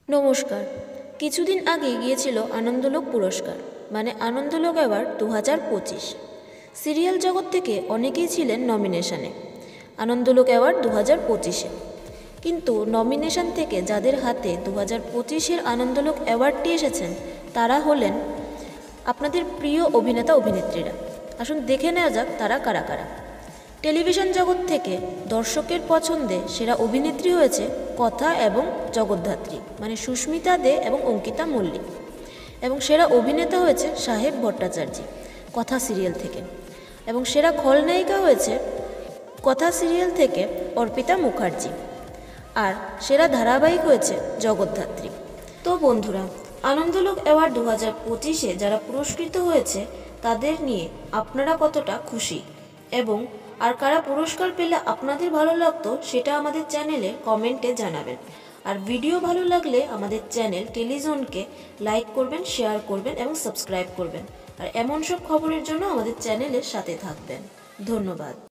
নমস্কার। কিছুদিন আগে গিয়েছিল আনন্দলোক পুরস্কার মানে আনন্দলোক অ্যাওয়ার্ড 2025। সিরিয়াল জগৎ থেকে অনেকেই ছিলেন নমিনেশনে আনন্দলোক অ্যাওয়ার্ড 2025-এ, কিন্তু নমিনেশন থেকে যাদের হাতে 2025-এর আনন্দলোক অ্যাওয়ার্ডটি এসেছেন তারা হলেন আপনাদের প্রিয় অভিনেতা অভিনেত্রীরা। আসুন দেখে নেওয়া যাক তারা কারা কারা। টেলিভিশন জগৎ থেকে দর্শকের পছন্দে সেরা অভিনেত্রী হয়েছে কথা এবং জগদ্ধাত্রী মানে সুস্মিতা দে এবং অঙ্কিতা মল্লিক, এবং সেরা অভিনেতা হয়েছে সাহেব ভট্টাচার্য কথা সিরিয়াল থেকে, এবং সেরা খলনায়িকা হয়েছে কথা সিরিয়াল থেকে অর্পিতা মুখার্জি, আর সেরা ধারাবাহিক হয়েছে জগদ্ধাত্রী। তো বন্ধুরা, আনন্দলোক অ্যাওয়ার্ড 2025-এ যারা পুরস্কৃত হয়েছে তাদের নিয়ে আপনারা কতটা খুশি, এবং আর কারা পুরস্কার পেলে আপনাদের ভালো লাগতো সেটা আমাদের চ্যানেলে কমেন্টে জানাবেন। আর ভিডিও ভালো লাগলে আমাদের চ্যানেল টেলিজোনকে লাইক করবেন, শেয়ার করবেন এবং সাবস্ক্রাইব করবেন। আর এমন সব খবরের জন্য আমাদের চ্যানেলের সাথে থাকবেন। ধন্যবাদ।